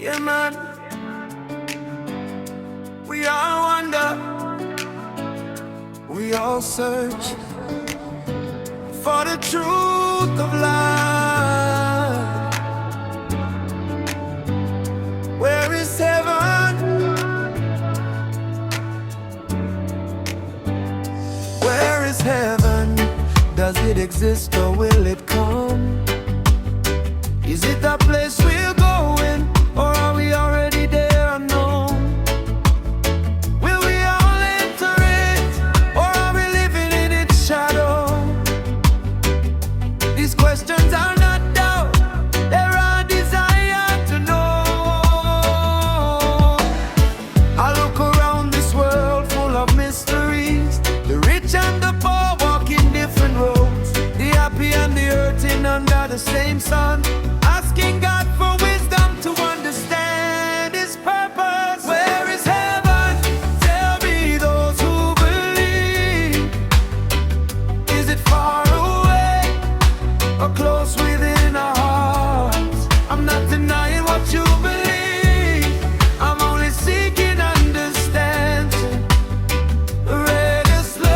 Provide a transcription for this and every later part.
Yeah, man, we all wonder, we all search for the truth of life. Where is heaven? Where is heaven? Does it exist or will it come? Is it the place we're going, or are we already there unknown? Will we all enter it, or are we living in its shadow? These questions are not doubt, they're our desire to know. I look around this world full of mysteries. The rich and the poor walk in different roads, the happy and the hurting under the same sun, asking God for wisdom to understand His purpose. Where is heaven? Tell me those who believe. Is it far away or close within our hearts? I'm not denying what you believe, I'm only seeking understanding. Let us learn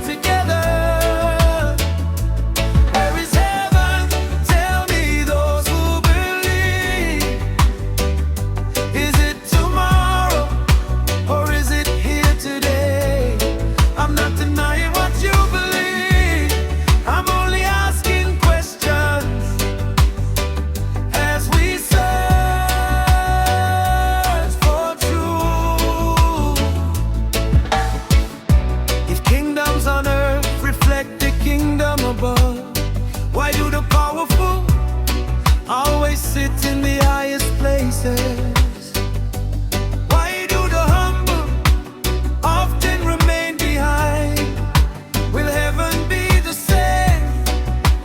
together. Where is heaven? Tell me those who believe. Is it tomorrow or is it here today? I'm not denying what you believe, I'm only asking questions as we search for truth. If kingdoms on earth reflect the kingdom above, why do the powerful always sit in the highest places? Why do the humble often remain behind? Will heaven be the same,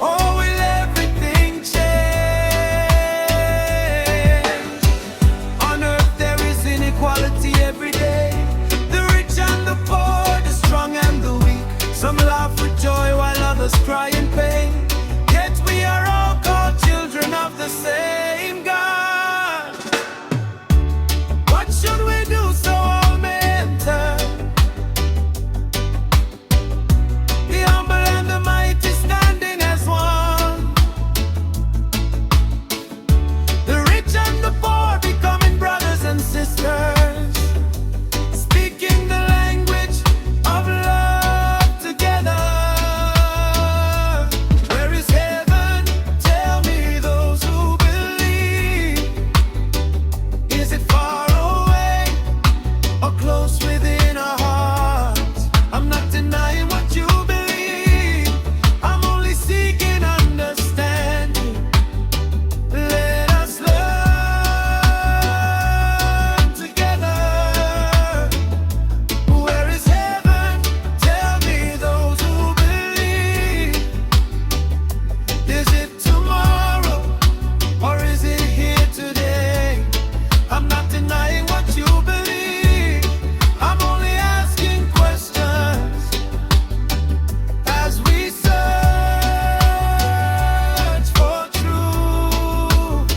or will everything change? On earth there is inequality every day, the rich and the poor, the strong and the weak. Some laugh with joy while others cry in pain, yet we are all called children of the same God. What should we do so all may enter? The humble and the mighty standing as one, the rich and the poor becoming brothers and sisters, speaking the language of love together. Where is heaven? Tell me those who believe. Is it far away or close within our hearts? I'm not denying what you believe, I'm only seeking understanding. Let us learn together. Where is heaven? Tell me those who believe. Is it tomorrow or is it here today? I'm not denying what you believe, I'm only asking questions as we search for truth.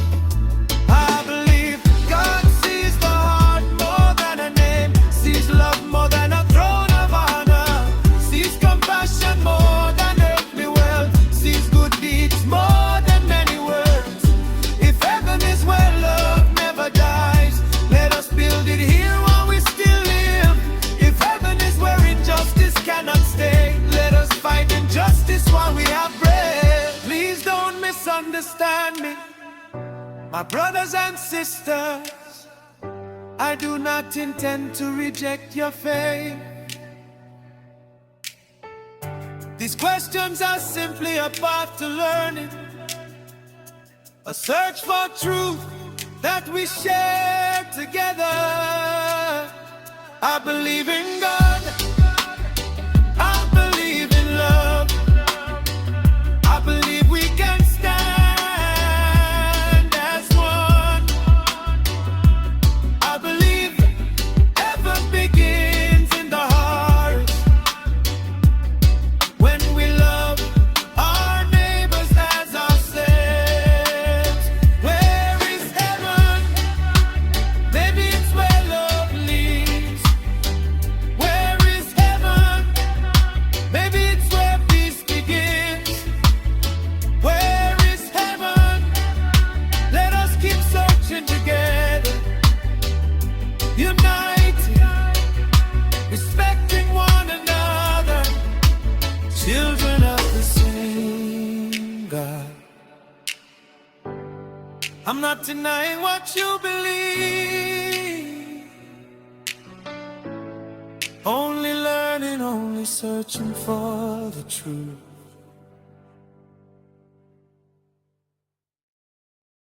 I believe God sees the heart more than a name, sees love more than a throne of honor, sees compassion more than earthly wealth, sees good deeds more than many words. If heaven is where love never dies, let us build it here while we still live. If heaven is where injustice cannot stay, let us fight injustice while we have breath. Please don't misunderstand me, my brothers and sisters. I do not intend to reject your faith. These questions are simply a path to learning, a search for truth that we share together. I believe in God, I believe in love, I believe we can stand as one. I believe heaven begins in the heart. When we love our neighbors as ourselves, I'm not denying what you believe, only learning, only searching for the truth.